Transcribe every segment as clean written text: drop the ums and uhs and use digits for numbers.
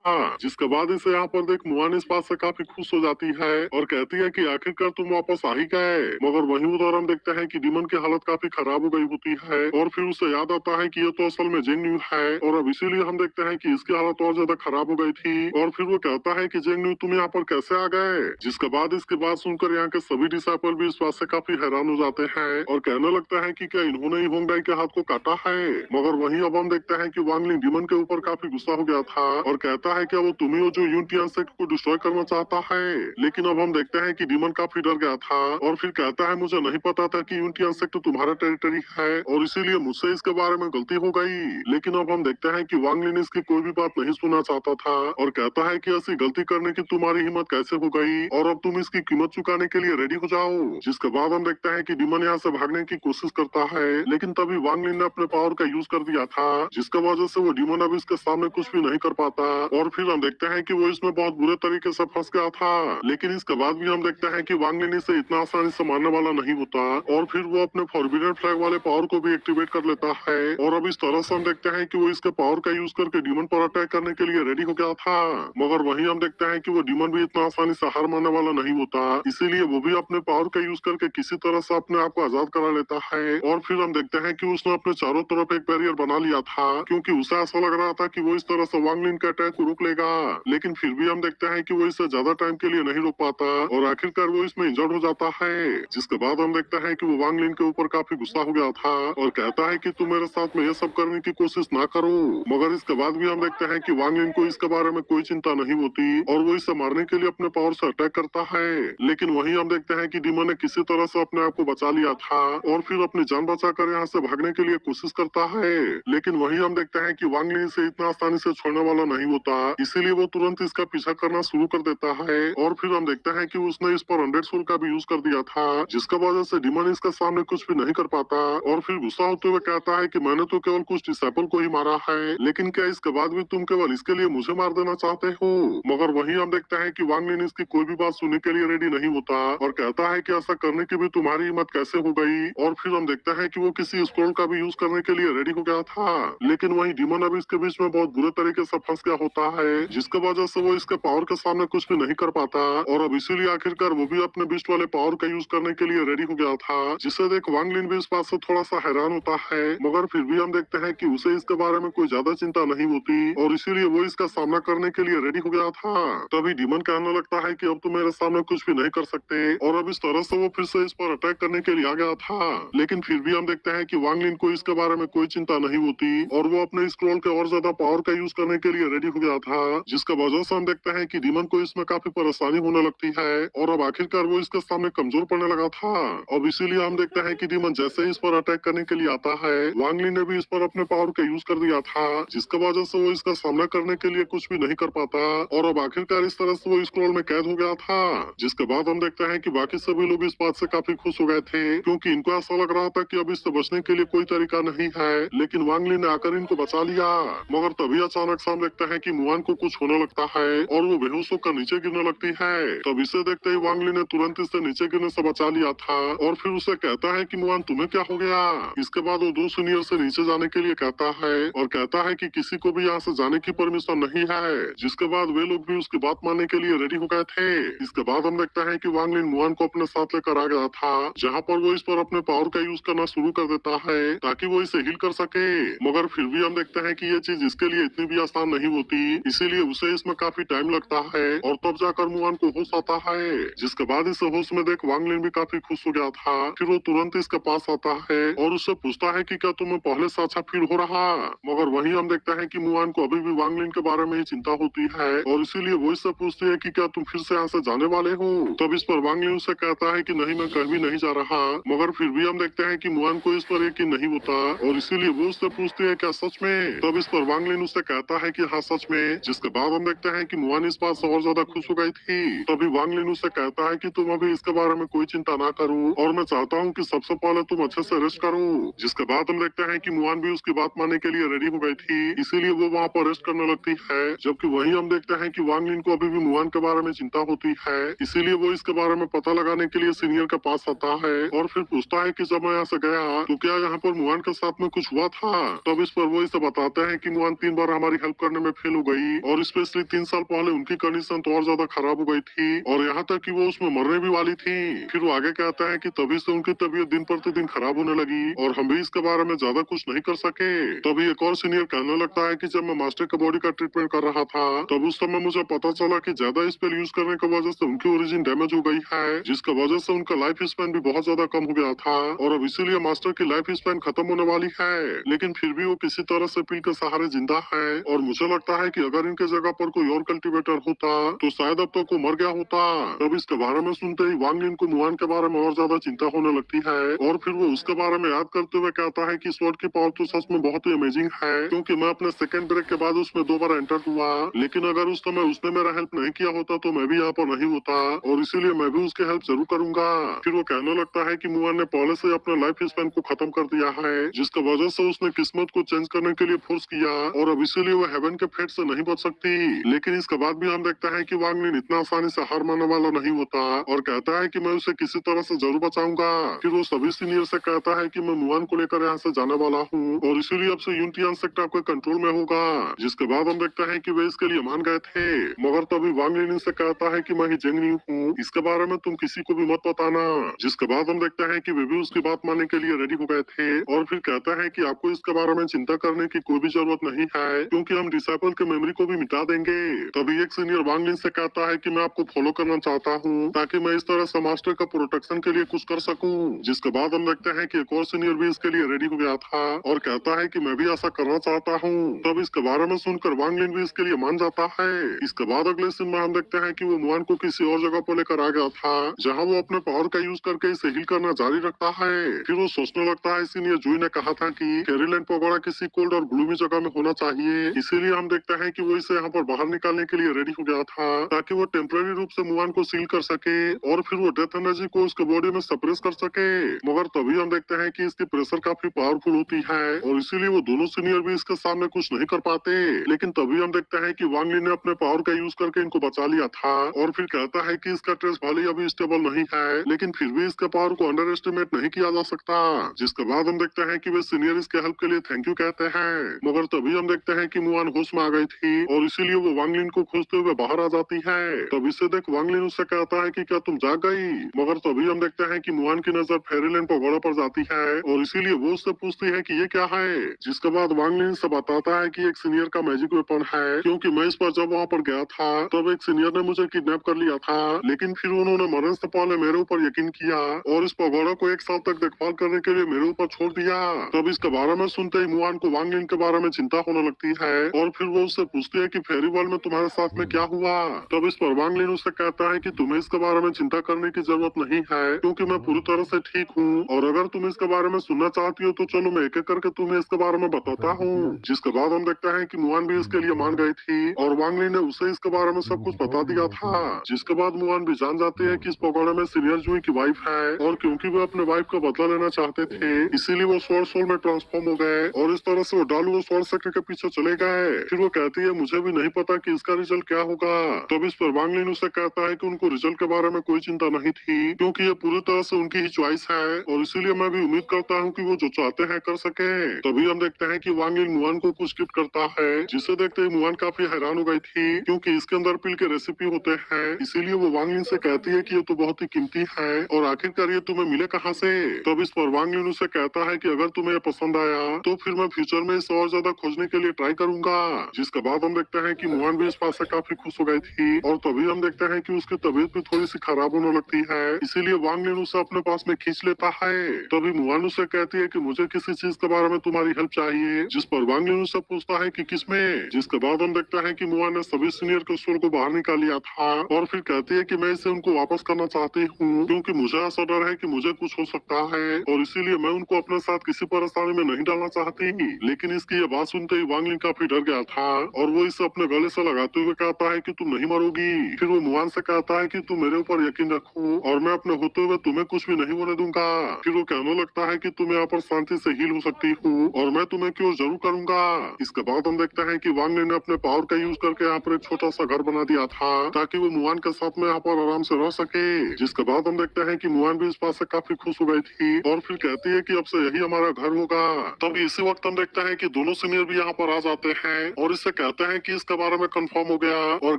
हाँ, जिसके बाद इसे यहाँ पर देख मुआन इस बात से काफी खुश हो जाती है और कहती है कि आखिरकार तुम वापस आ ही गए। मगर वहीं उधर हम देखते हैं कि डीमन की हालत काफी खराब हो गई होती है और फिर उसे याद आता है कि ये तो असल में जेंग न्यू है और अब इसीलिए हम देखते हैं कि इसकी हालत और ज्यादा खराब हो गई थी और फिर वो कहता है कि जेंग न्यू तुम यहाँ पर कैसे आ गए। जिसके बाद इसकी बात सुनकर यहाँ के सभी डिसाइपल भी इस बात से काफी हैरान हो जाते हैं और कहने लगता है कि क्या इन्होंने ही होंगडाई के हाथ को काटा है। मगर वहीं अब हम देखते हैं कि वांगलिंग डीमन के ऊपर काफी गुस्सा हो गया था और कहता है कि वो तुम्ही हो जो यूनिटियन सेक्ट को डिस्ट्रॉय करना चाहता है। लेकिन अब हम देखते हैं कि डीमन काफी डर गया था और फिर कहता है मुझे नहीं पता था कि यूनिटियन सेक्ट तुम्हारा टेरिटरी है और इसीलिए मुझसे इसके बारे में गलती हो गई। लेकिन अब हम देखते हैं कि वांगलिन इसकी कोई भी बात नहीं सुनना चाहता था और कहता है कि ऐसी गलती करने की तुम्हारी हिम्मत कैसे हो गई और अब तुम इसकी कीमत चुकाने के लिए रेडी हो जाओ। जिसके बाद हम देखते हैं कि डीमन यहाँ से भागने की कोशिश करता है लेकिन तभी वांगलिन ने अपने पावर का यूज कर दिया था जिसकी वजह से वो डीमन अब इसके सामने कुछ भी नहीं कर पाता और फिर हम देखते हैं कि वो इसमें बहुत बुरे तरीके से फंस गया था। लेकिन इसके बाद भी हम देखते हैं कि वांगलिन इसे इतना आसानी से मारने वाला नहीं होता और फिर वो अपने फॉरबिडन फ्लैग वाले पावर को भी एक्टिवेट कर लेता है और अब इस तरह से हम देखते हैं कि वो इसके पावर का यूज करके डीमन पर अटैक करने के लिए रेडी हो गया था। मगर वहीं हम देखते हैं कि वो डीमन भी इतना आसानी से हार मानने वाला नहीं होता, इसीलिए वो भी अपने पावर का यूज करके किसी तरह से अपने आप को आजाद करा लेता है और फिर हम देखते हैं कि उसने अपने चारों तरफ एक बैरियर बना लिया था क्योंकि उसे ऐसा लग रहा था कि वो इस तरह से वांगलिन के अटैक को रोक लेगा। लेकिन फिर भी हम देखते हैं कि वो इसे ज्यादा टाइम के लिए नहीं रोक पाता और आखिरकार वो इसमें इंजर्ड हो जाता है। जिसके बाद हम देखते हैं कि वो वांगलिन के ऊपर काफी गुस्सा हो गया था और कहता है कि तुम मेरे साथ में ये सब करने की कोशिश ना करो। मगर इसके बाद भी हम देखते हैं कि वांगलिन को इसके बारे में कोई चिंता नहीं होती और वो इसे मारने के लिए अपने पावर से अटैक करता है। लेकिन वहीं हम देखते हैं कि डीमन ने किसी तरह से अपने आप को बचा लिया था और फिर अपनी जान बचाकर यहाँ से भागने के लिए कोशिश करता है। लेकिन वहीं हम देखते हैं कि वांगलिन इसे इतना आसानी से छोड़ने वाला नहीं होता, इसीलिए वो तुरंत इसका पीछा करना शुरू कर देता है और फिर हम देखते हैं कि उसने इस पर 100 सोल का भी यूज कर दिया था जिसका वजह से डीमन इसके सामने कुछ भी नहीं कर पाता और फिर गुस्सा होते हुए कहता है कि मैंने तो केवल कुछ डिसेबल को ही मारा है, लेकिन क्या इसके बाद भी तुम केवल इसके लिए मुझे मार देना चाहते हो। मगर वहीं हम देखते हैं कि वांगलिन इसकी कोई भी बात सुनने के लिए रेडी नहीं होता और कहता है कि ऐसा करने की भी तुम्हारी हिम्मत कैसे हो गई और फिर हम देखते हैं कि वो किसी स्क्रॉल का भी यूज करने के लिए रेडी हो गया था। लेकिन वहीं डीमन अब इसके बीच में बहुत बुरे तरीके से फंस गया होता है जिसके वजह से वो इसके पावर के सामने कुछ भी नहीं कर पाता और अब इसीलिए आखिरकार वो भी अपने बीस्ट वाले पावर का यूज करने के लिए रेडी हो गया था। जिसे देख वांगलिन भी इस बात से थोड़ा सा हैरान होता है मगर फिर भी हम देखते हैं कि उसे इसके बारे में कोई ज्यादा चिंता नहीं होती और इसीलिए वो इसका सामना करने के लिए रेडी हो गया था। तभी डीमन कहने लगता है कि अब तो मेरे सामने कुछ भी नहीं कर सकते और अब इस तरह से वो फिर से इस पर अटैक करने के लिए आ गया था। लेकिन फिर भी हम देखते हैं कि वांगलिन को इसके बारे में कोई चिंता नहीं होती और वो अपने स्क्रॉल के और ज्यादा पावर का यूज करने के लिए रेडी हो गया था जिसका वजह से हम देखते हैं कि डीमन को इसमें काफी परेशानी होने लगती है और अब आखिरकार वो इसके सामने कमजोर पड़ने लगा था। अब इसीलिए हम देखते हैं कि डीमन जैसे ही इस पर अटैक करने के लिए आता है वांगलिन ने भी इस पर अपने पावर का यूज कर दिया था जिसका वजह से वो इसका सामना करने के लिए कुछ भी नहीं कर पाता और अब आखिरकार इस तरह से वो स्क्रॉल में कैद हो गया था। जिसके बाद हम देखते हैं कि बाकी सभी लोग इस बात से काफी खुश हो गए थे क्योंकि इनको ऐसा लग रहा था कि अब इससे बचने के लिए कोई तरीका नहीं है, लेकिन वांगलिन ने आकर इनको बचा लिया। मगर तभी अचानक से हम देखते हैं कि मुआन को कुछ होने लगता है और वो बेहोश होकर नीचे गिरने लगती है। तब इसे देखते ही वांगलिन ने तुरंत इसे नीचे गिरने से बचा लिया था और फिर उसे कहता है कि मुआन तुम्हें क्या हो गया। इसके बाद वो दो सीनियर से नीचे जाने के लिए कहता है और कहता है कि किसी को भी यहाँ से जाने की परमिशन नहीं है। जिसके बाद वे लोग भी उसकी बात मानने के लिए रेडी हो गए थे। इसके बाद हम देखते हैं कि वांगलिन मुआन को अपने साथ लेकर आ गया था जहाँ पर वो इस पर अपने पावर का यूज करना शुरू कर देता है ताकि वो इसे हील कर सके। मगर फिर भी हम देखते हैं कि ये चीज इसके लिए इतनी भी आसान नहीं होती, इसीलिए उसे इसमें काफी टाइम लगता है और तब जाकर मुआन को होश आता है। जिसके बाद इसे होश में देख वांगलिन भी काफी खुश हो गया था। फिर वो तुरंत इसके पास आता है और उससे पूछता है कि क्या तुम्हें पहले से अच्छा फील हो रहा। मगर वहीं हम देखते हैं कि मुआन को अभी भी वांगलिन के बारे में ही चिंता होती है और इसीलिए वो इससे पूछती है कि क्या तुम फिर से यहाँ से जाने वाले हो। तब इस पर वांगलिन उससे कहता है कि नहीं, मैं कहीं भी नहीं जा रहा। मगर फिर भी हम देखते हैं कि मुआन को इस पर यकीन नहीं होता और इसीलिए वो उससे पूछती है क्या सच में। तब इस पर वांगलिन उससे कहता है कि हाँ सच में। जिसके बाद हम देखते हैं कि मुआन इस बात से और ज्यादा खुश हो गई थी। तभी वांगलिन उससे कहता है कि तुम अभी इसके बारे में कोई चिंता ना करो और मैं चाहता हूँ कि सबसे पहले तुम अच्छे से रेस्ट करो। जिसके बाद हम देखते हैं कि मुआन भी उसकी बात मानने के लिए रेडी हो गई थी, इसीलिए वो वहाँ पर रेस्ट करने लगती है। जबकि वहीं हम देखते हैं कि वांगलिन को अभी भी मुआन के बारे में चिंता होती है, इसीलिए वो इसके बारे में पता लगाने के लिए सीनियर के पास आता है और फिर पूछता है कि जब मैं यहाँ से गया तो क्या यहाँ पर मुआन के साथ में कुछ हुआ था। तब इस पर वो इसे बताते हैं कि मुआन 3 बार हमारी हेल्प करने में फेल हो गई और स्पेशली 3 साल पहले उनकी कंडीशन तो और ज्यादा खराब हो गई थी और यहाँ तक कि वो उसमें मरने भी वाली थी। फिर वो आगे कहता है कि तभी से उनकी तबीयत दिन प्रतिदिन खराब होने लगी और हम भी इसके बारे में ज्यादा कुछ नहीं कर सके। तभी एक और सीनियर कहने लगता है कि जब मैं मास्टर के बॉडी का ट्रीटमेंट कर रहा था तब उस समय मुझे पता चला कि ज्यादा स्पेल यूज करने की वजह से उनकी ओरिजिन डैमेज हो गई है, जिसकी वजह से उनका लाइफ स्पैन भी बहुत ज्यादा कम हो गया था और अब इसीलिए मास्टर की लाइफ स्पैन खत्म होने वाली है। लेकिन फिर भी वो किसी तरह से पील के सहारे जिंदा है और मुझे लगता है कि अगर इनके जगह पर कोई और कल्टीवेटर होता तो शायद अब तक वो मर गया होता। तब इसके बारे में सुनते ही वांग लिन को मुआन के बारे में और ज्यादा चिंता होने लगती है और फिर वो उसके बारे में याद करते हुए कहता है कि स्वॉर्ड की पावर तो सच में बहुत ही अमेजिंग है, क्योंकि मैं अपने सेकंड ब्रेक के बाद उसमें 2 बार एंटर हुआ, लेकिन अगर उस समय उसने मेरा हेल्प नहीं किया होता तो मैं भी यहाँ पर नहीं होता और इसीलिए मैं भी उसकी हेल्प जरूर करूंगा। फिर वो कहने लगता है कि मुआन ने पहले से अपने लाइफ स्पैन को खत्म कर दिया है, जिसकी वजह से उसने किस्मत को चेंज करने के लिए फोर्स किया और अब इसीलिए वो हेवन के फेट से नहीं बच सकती। लेकिन इसके बाद भी हम देखते हैं कि वांग लिन इतना आसानी से हार मानने वाला नहीं होता और कहता है कि मैं उसे किसी तरह से जरूर बचाऊंगा। फिर वो सभी सीनियर से कहता है कि मैं मुआन को लेकर यहाँ से जाने वाला हूँ और इसीलिए अब से यूनिटियन सेक्टर आपके कंट्रोल में होगा। जिसके बाद हम देखते हैं कि वे इसके लिए मान गए थे, मगर तभी वांग लिन से कहता है कि मैं ही जेंगनी हूँ, इसके बारे में तुम किसी को भी मत बताना। जिसके बाद हम देखते हैं कि वे भी उसकी बात मानने के लिए रेडी हो गए थे और फिर कहता है कि आपको इसके बारे में चिंता करने की कोई भी जरूरत नहीं है, क्योंकि हम डिसाइपल के मेमोरी को भी मिटा देंगे। तभी एक सीनियर वांग लिन से कहता है कि मैं आपको फॉलो करना चाहता हूँ ताकि मैं इस तरह से मास्टर का प्रोटेक्शन के लिए कुछ कर सकूं। जिसके बाद हम देखते हैं कि एक और सीनियर भी इसके लिए रेडी हो गया था और कहता है कि मैं भी ऐसा करना चाहता हूँ। तब इसके बारे में सुनकर वांग लिन भी इसके लिए मान जाता है। इसके बाद अगले सीन में हम देखते हैं कि वो मुआन को किसी और जगह पर लेकर आ गया था जहाँ वो अपने पावर का यूज करके इसे हील करना जारी रखता है। फिर वो सोचने लगता है सीनियर जूई ने कहा था कि फेरीलैंड पगोड़ा किसी कोल्ड और ग्लूमी जगह में होना चाहिए, इसीलिए हम देखते हैं कि वो इसे यहाँ पर बाहर निकालने के लिए रेडी हो गया था ताकि वो टेम्पररी रूप से मुआन को सील कर सके और फिर वो डेथ एनर्जी को उसके बॉडी में सप्रेस कर सके। मगर तभी हम देखते हैं कि इसकी प्रेशर काफी पावरफुल होती है और इसीलिए वो दोनों सीनियर भी इसके सामने कुछ नहीं कर पाते। लेकिन तभी हम देखते हैं कि वांग लिन ने अपने पावर का यूज करके इनको बचा लिया था और फिर कहता है कि इसका ट्रेस भले ही अभी स्टेबल नहीं है, लेकिन फिर भी इसके पावर को अंडर एस्टिमेट नहीं किया जा सकता। जिसके बाद हम देखते हैं कि वे सीनियर इसके हेल्प के लिए थैंक यू कहते हैं। मगर तभी हम देखते हैं कि मुआन होश में आ गई थी और इसीलिए वो वांग लिन को खोजते हुए बाहर आ जाती है। तभी से देख वांग लिन उससे कहता है कि क्या तुम जाग गई, मगर तभी हम देखते हैं कि मुआन की नजर फेरीलैंड पगोड़ा पर जाती है और इसीलिए वो उससे पूछती है कि ये क्या है। जिसके बाद वांग लिन से बताता है कि एक सीनियर का मैजिक वेपन है, क्योंकि मैं इस पर जब वहाँ पर गया था तब एक सीनियर ने मुझे किडनैप कर लिया था, लेकिन फिर उन्होंने मरने से पहले मेरे ऊपर यकीन किया और इस पगोड़ा को 1 साल तक देखभाल करने के लिए मेरे ऊपर छोड़ दिया। तब इसके बारे में सुनते ही मुआन को वांग लिन के बारे में चिंता होने लगती है और फिर वो उससे पूछती है कि फेरी वर्ल्ड में तुम्हारे साथ में क्या हुआ। तब इस पर वांग लिन उससे कहता है कि तुम्हें इसके बारे में चिंता करने की जरूरत नहीं है, क्योंकि मैं पूरी तरह से ठीक हूँ और अगर तुम इसके बारे में सुनना चाहती हो तो चलो मैं एक एक करके तुम्हें इसके बारे में बताता हूँ। जिसके बाद हम देखते हैं कि मुआन भी इसके लिए मान गई थी और वांग लिन ने उसे इसके बारे में सब कुछ बता दिया था। जिसके बाद मुआन भी जान जाते हैं कि इस पकौड़े में सीनियर जूई की वाइफ है और क्योंकि वो अपने वाइफ का बदला लेना चाहते थे इसीलिए वो स्वॉर्ड सोल में ट्रांसफॉर्म हो गए और इस तरह से वो डालू वो स्वॉर्ड सेक्टर के पीछे चले गए। फिर वो कहती है मुझे भी नहीं पता कि इसका रिजल्ट क्या होगा। तब इस पर वांग लिन उसे कहता है कि उनको रिजल्ट के बारे में कोई चिंता नहीं थी, क्योंकि ये पूरी तरह से उनकी ही चॉइस है और इसीलिए मैं भी उम्मीद करता हूँ कि वो जो चाहते हैं कर सके। तभी हम देखते हैं कि वांग लिन मुआन को कुछ गिफ्ट करता है, जिसे देखते ही मुआन काफी हैरान हो गई थी, क्योंकि इसके अंदर पिल के रेसिपी होते हैं। इसीलिए वो वांग लिन से कहती है कि ये तो बहुत ही कीमती है और आखिरकार ये तुम्हें मिले कहाँ से। तब इस पर वांग लिन उसे कहता है कि अगर तुम्हें ये पसंद आया तो फिर मैं फ्यूचर में इसे और ज्यादा खोजने के लिए ट्राई करूंगा। जिसके बाद हम देखते हैं कि मुआन भी इस बात से काफी खुश हो गई थी और तभी हम देखते हैं कि उसकी तबीयत भी थोड़ी सी खराब होने लगती है, इसीलिए वांग लिन उसे अपने पास में खींच लेता है। तभी मुआन उसे कहती है कि मुझे किसी चीज के बारे में तुम्हारी हेल्प चाहिए, जिस पर वांग लिन उसे पूछता है कि किसमें। जिसके बाद हम देखते हैं कि मुआन ने सभी सीनियर के सोल को बाहर निकाल लिया था और फिर कहती है कि मैं इसे उनको वापस करना चाहती हूँ, क्योंकि मुझे ऐसा डर है कि मुझे कुछ हो सकता है और इसीलिए मैं उनको अपने साथ किसी परेशानी में नहीं डालना चाहती। लेकिन इसकी ये बात सुनते ही वांग लिन काफी डर गया था और वो इसे अपने गले से लगाते हुए कहता है कि तुम नहीं मरोगी। फिर वो मुआन से कहता है कि तुम मेरे ऊपर यकीन रखो और मैं अपने होते हुए तुम्हें कुछ भी नहीं होने दूंगा। फिर वो कहने लगता है कि तुम यहाँ पर शांति से हील हो सकती हो और मैं तुम्हें क्योर जरूर करूंगा। इसके बाद हम देखते हैं कि वांग लिन ने अपने पावर का यूज करके यहाँ पर एक छोटा सा घर बना दिया था ताकि वो मुआन के साथ में यहाँ पर आराम से रह सके। जिसके बाद हम देखते हैं कि मुआन भी इस बात से काफी खुश हो गई थी और फिर कहती है कि अब से यही हमारा घर होगा। तब इसी वक्त हम देखते हैं कि दोनों सीनियर भी यहाँ पर आ जाते हैं और इससे कहते हैं कि इसके बारे में कंफर्म हो गया और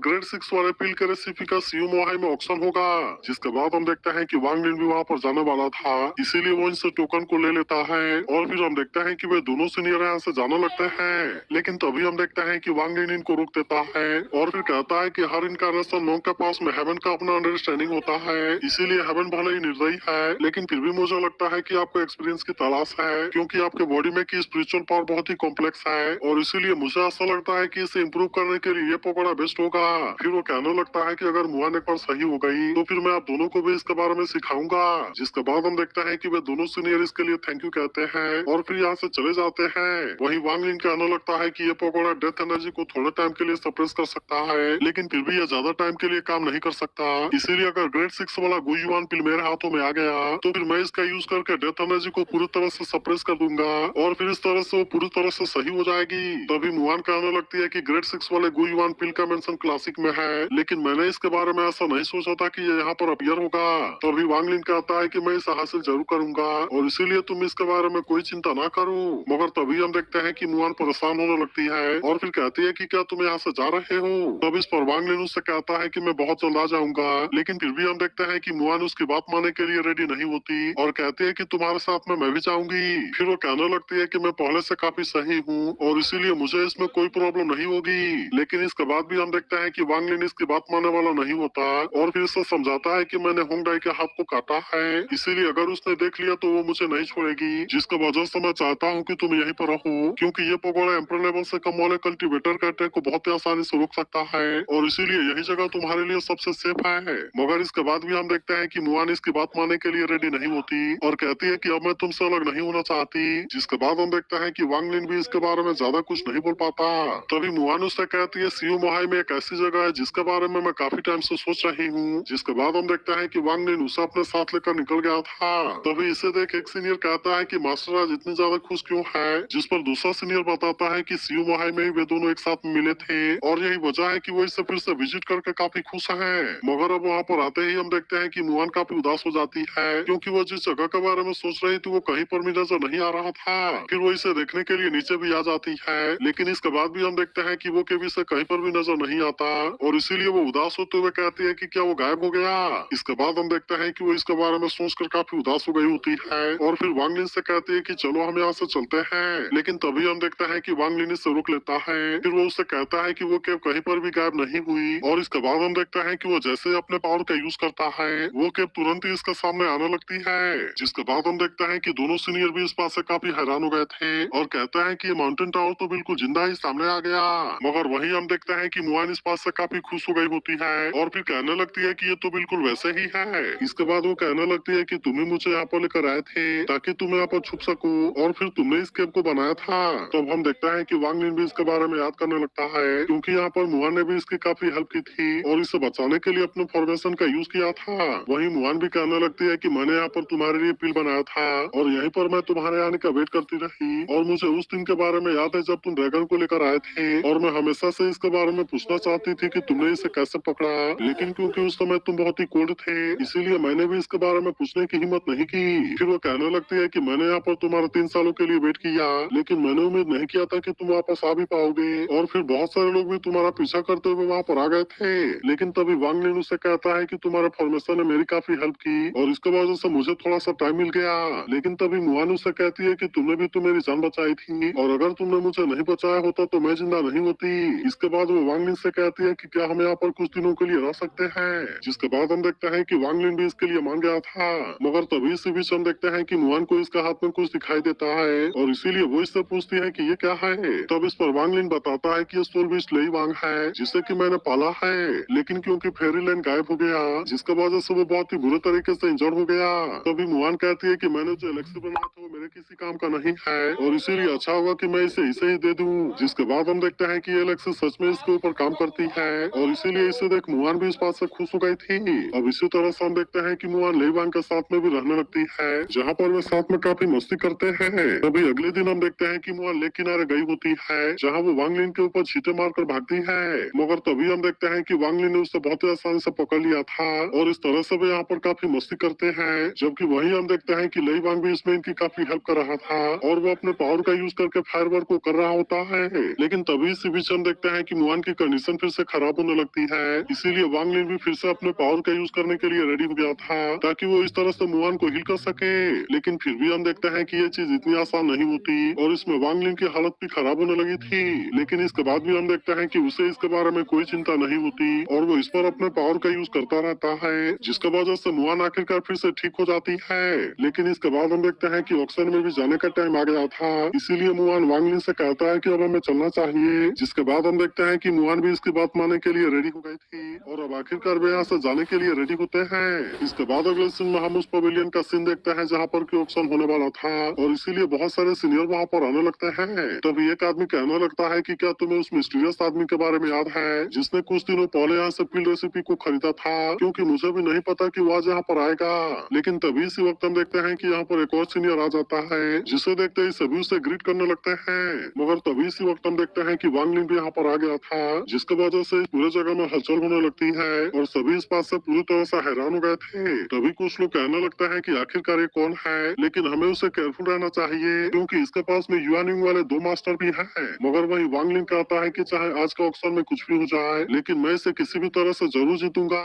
ग्रेड 6 वाले पील के रेसिपी का सीयू मोहाई में ऑक्शन होगा। जिसके बाद हम देखते हैं कि वांग लिन भी वहाँ पर जाने वाला था, इसीलिए वो इनसे टोकन को ले लेता है और फिर हम देखते हैं कि वे दोनों सीनियर यहाँ से जाने लगते हैं। लेकिन तभी हम देखते हैं कि वांग लिन इनको रोक देता है और फिर कहता है कि हर इनकारनेशन नोंग के पास में हेवन का अपना अंडरस्टैंडिंग होता है, इसीलिए हेवन भले ही निर्दयी है लेकिन फिर भी मुझे लगता है कि आपको एक्सपीरियंस की तलाश है, क्योंकि आपके बॉडी में की स्पिरिचुअल पावर बहुत ही कॉम्प्लेक्स है और इसीलिए मुझे ऐसा लगता है कि इसे इम्प्रूव करने के लिए ये पकौड़ा बेस्ट होगा। फिर वो कहने लगता है कि अगर मुहान एक बार सही हो गई तो फिर मैं आप दोनों को भी इसके बारे में सिखाऊंगा। जिसके बाद हम देखते हैं कि वे दोनों सीनियर इसके लिए थैंक यू कहते हैं और फिर यहाँ से चले जाते हैं। वही वांग लिन कहने लगता है कि ये पकौड़ा डेथ एनर्जी को थोड़े टाइम के लिए सप्रेस कर सकता है, लेकिन फिर भी ये ज्यादा टाइम के लिए काम नहीं कर सकता, इसीलिए अगर ग्रेड 6 वाला गुयुआन पिल मेरे हाथों में आ गया तो फिर मैं इसका यूज करके डेथ एनर्जी को पूरी तरह से सप्रेस कर दूंगा और फिर इस तरह से वो पूरी तरह से सही हो जाएगी। तभी मुहान कहने लगती है कि ग्रेड 6 वाले गुयुआन पिल का मेंशन क्लासिक में है, लेकिन मैंने इसके बारे में ऐसा नहीं सोचा था कि ये यहाँ पर अपीयर होगा। तभी वांग लिन कहता है कि मैं इसे हासिल जरूर करूंगा और इसीलिए तुम इसके बारे में कोई चिंता ना करो। मगर तभी हम देखते हैं कि मुहान परेशान होने लगती है और फिर कहती है कि क्या तुम यहाँ से जा रहे हो। तब इस पर वांग लिन उससे कहता है कि मैं बहुत जल्द आ जाऊंगा, लेकिन फिर भी हम देखते हैं कि मुहान उसकी बात मानने के लिए रेडी नहीं होती और कहती है कि तुम्हारे साथ में मैं भी जाऊंगी। फिर वो कहने लगती है कि मैं पहले से काफी सही हूँ और इसीलिए मुझे इसमें कोई प्रॉब्लम नहीं होगी। लेकिन इसके बाद भी हम देखते हैं कि वांग लिन इसकी बात मानने वाला नहीं होता और फिर इसे समझाता है कि मैंने होंगडाई के हाथ को काटा है, इसीलिए अगर उसने देख लिया तो वो मुझे नहीं छोड़ेगी, जिसकी वजह से मैं चाहता हूँ कि तुम यहीं पर रहो, क्योंकि ये पकौड़ा एम्पर लेवल से कम वाले कल्टीवेटर के अटैक को बहुत ही आसानी से रोक सकता है और इसीलिए यही जगह तुम्हारे लिए सबसे सेफ है। मगर इसके बाद भी हम देखते हैं कि मुहान इसकी बात मानने के लिए रेडी नहीं होती और कहती है कि अब मैं तुमसे अलग नहीं होना चाहती। जिसके बाद हम देखते हैं कि वांग लिन भी इसके बारे में ज्यादा कुछ नहीं बोल पाता। तभी मुहान उससे कहती है सीयू मोहाई में एक ऐसी जगह है जिसके बारे में मैं काफी टाइम से सोच रही हूँ। जिसके बाद हम देखते हैं कि वांग लिन उसे अपने साथ लेकर निकल गया था। तभी इसे देख एक सीनियर कहता है कि मास्टर आज इतनी ज्यादा खुश क्यों है, जिस पर दूसरा सीनियर बताता है कि सीयू मोहाई में ही वे दोनों एक साथ मिले थे और यही वजह है कि वो इसे फिर से विजिट करके काफी खुश है। मगर अब वहाँ पर आते ही हम देखते हैं कि मुहान काफी उदास हो जाती है, क्योंकि वो जिस जगह के बारे में सोच रही थी वो कहीं पर भी नजर नहीं आ रहा था। फिर वो इसे देखने के लिए नीचे भी आ जाती है, लेकिन इसके बाद भी हम देखते हैं कि वो केवी से कहीं पर भी नजर नहीं आता और इसीलिए वो उदास होते हुए कहती है कि क्या वो गायब हो गया। इसके बाद हम देखते हैं कि वो इसके बारे में सोचकर काफी उदास हो गई होती है और फिर वांग लिन से कहती है कि चलो हम यहाँ से चलते हैं। लेकिन तभी हम देखते हैं कि वांग लिन इसे रोक लेता है। फिर वो उससे कहता है कि वो केव कहीं पर भी गायब नहीं हुई और इसके बाद हम देखते हैं कि वो जैसे अपने पावर का यूज करता है वो केव तुरंत ही इसके सामने आने लगती है। जिसके बाद हम देखते हैं कि दोनों सीनियर भी इस बात से काफी हैरान हो गए थे और कहते हैं कि ये माउंटेन टावर तो बिल्कुल जिंदा ही सामने आ गया। मगर वहीं हम देखते हैं कि मुहान इस बात से काफी खुश हो गई होती है और फिर कहने लगती है कि ये तो बिल्कुल वैसे ही है। इसके बाद वो कहने लगती है कि तुम ही मुझे यहाँ पर लेकर आए थे ताकि तुम यहाँ पर छुप सको और फिर तुमने इस केव को बनाया था। तब हम देखते हैं कि वांग लिन भी इसके बारे में याद करने लगता है, क्योंकि यहाँ पर मुहान ने भी इसकी काफी हेल्प की थी और इसे बचाने के लिए अपने फॉर्मेशन का यूज किया था। वहीं मुहान भी कहने लगती है कि मैंने यहाँ पर तुम्हारे लिए पिल बनाया था और यहीं पर मैं तुम्हारे आने का वेट करती रही और मुझे उस दिन के बारे में याद है जब तुम ड्रैगन को लेकर आए थे और मैं हमेशा से इसके बारे में पूछना चाहती थी कि तुमने इसे कैसे पकड़ा, लेकिन क्योंकि उस समय तुम बहुत ही कोल्ड थे इसीलिए मैंने भी इसके बारे में पूछने की हिम्मत नहीं की। फिर वो कहने लगती है कि मैंने यहाँ पर तुम्हारे 3 सालों के लिए वेट किया, लेकिन मैंने उम्मीद नहीं किया था कि तुम वापस आ भी पाओगे और फिर बहुत सारे लोग भी तुम्हारा पीछा करते हुए वहाँ पर आ गए थे। लेकिन तभी वांग लिन उससे कहता है कि तुम्हारे फॉर्मेशन ने मेरी काफी हेल्प की और इसके वजह से मुझे थोड़ा सा टाइम मिल गया। लेकिन तभी मुहान उससे कहती है कि तुमने भी तो मेरी जान बचाई थी और अगर तुमने मुझे नहीं बचाया होता तो मैं जिंदा नहीं होती। इसके बाद वो वांग लिन से कहती है कि क्या हम यहाँ पर कुछ दिनों के लिए रह सकते हैं। जिसके बाद हम देखते हैं कि वांग लिन भी इसके लिए मान गया था। मगर तभी इसी बीच हम देखते हैं कि मुहान को इसके हाथ में कुछ दिखाई देता है और इसीलिए वो इससे पूछती है कि ये क्या है। तब इस पर वांग लिन बताता है कि ये सोल बीच लेई वांग है जिसे कि मैंने पाला है, लेकिन क्योंकि फेरी लैंड गायब हो गया जिसके वजह से वो बहुत ही बुरे तरीके से इंजर्ड हो गया। तभी मुहान कहती है कि मैंने जो एलेक्सी बनाया था वो मेरे किसी काम का नहीं है और इसीलिए अच्छा होगा कि मैं इसे ही दे दूं। जिसके बाद हम देखते हैं कि एलेक्सी सच में इसके ऊपर काम करती है और इसीलिए इसे देख मुहान भी इस बात से खुश हो गई थी। अब इसी तरह से हम देखते हैं कि मुहान लेई वांग के साथ में भी रहने लगती है, जहाँ पर वे साथ में काफी मस्ती करते हैं। तभी अगले दिन हम देखते हैं कि मुहान लेक किनारे गई होती है जहाँ वो वांग लिन के ऊपर छींटे मारकर भागती है। मगर तभी हम देखते हैं कि वांग लिन ने उसे बहुत ही आसानी से पकड़ लिया था और इस तरह से वे यहाँ पर काफी मस्ती करते हैं। जबकि वहीं हम देखते हैं कि लेई वांग भी इसमें इनकी काफी हेल्प कर रहा था और वो अपने पावर का यूज करके फायरवर्क को कर रहा होता है। लेकिन तभी इसी बीच हम देखते हैं कि मुआन की कंडीशन फिर से खराब होने लगती है। इसीलिए वांग लिन भी फिर से अपने पावर का यूज करने के लिए रेडी हो गया था ताकि वो इस तरह से मुआन को हिल कर सके। लेकिन फिर भी हम देखते हैं कि ये चीज इतनी आसान नहीं होती और इसमें वांग लिन की हालत भी खराब होने लगी थी। लेकिन इसके बाद भी हम देखते हैं कि उसे इसके बारे में कोई चिंता नहीं होती और वो इस पर अपने पावर का यूज करता रहता है, जिसके वजह से मुआन आखिरकार फिर से ठीक हो जाती है। लेकिन इसके बाद हम देखते हैं कि ऑक्शन में भी जाने का टाइम आ गया था, इसीलिए मुआन वांग लिन से कहता है कि अब हमें चलना चाहिए। जिसके बाद हम देखते हैं कि मुआन भी इसकी बात मानने के लिए रेडी हो गई थी और अब आखिरकार वे यहाँ से जाने के लिए रेडी होते हैं। इसके बाद अगले सीन में हम उस पवेलियन का सीन देखते हैं जहाँ पर की ऑक्शन होने वाला था और इसीलिए बहुत सारे सीनियर वहाँ पर आने लगते हैं। तभी एक आदमी कहने लगता है कि क्या तुम्हें उस मिस्टीरियस आदमी के बारे में याद है जिसने कुछ दिनों पहले यहाँ से फील्ड रेसिपी को खरीदा था, क्योंकि मुझे भी नहीं पता कि वो आज यहाँ पर आएगा। लेकिन तभी इसी वक्त हम देखते हैं कि यहाँ पर एक और सीनियर आ जाता है, जिसे देखते ही सभी उसे ग्रीट करने लगते हैं। मगर तभी इसी वक्त हम देखते हैं कि वांग लिन भी यहाँ पर आ गया था, जिसकी वजह से पूरे जगह में हलचल होने लगती है और सभी इस बात से पूरी तरह से हैरान हो गए थे। तभी कुछ लोग कहने लगता है कि आखिरकार ये कौन है, लेकिन हमें उसे केयरफुल रहना चाहिए क्योंकि इसके पास में युआनिंग वाले 2 मास्टर भी हैं। मगर वही वांग लिन कहता है कि चाहे आज का ऑक्शन में कुछ भी हो जाए, लेकिन मैं इसे किसी भी तरह से जरूर जीतूंगा।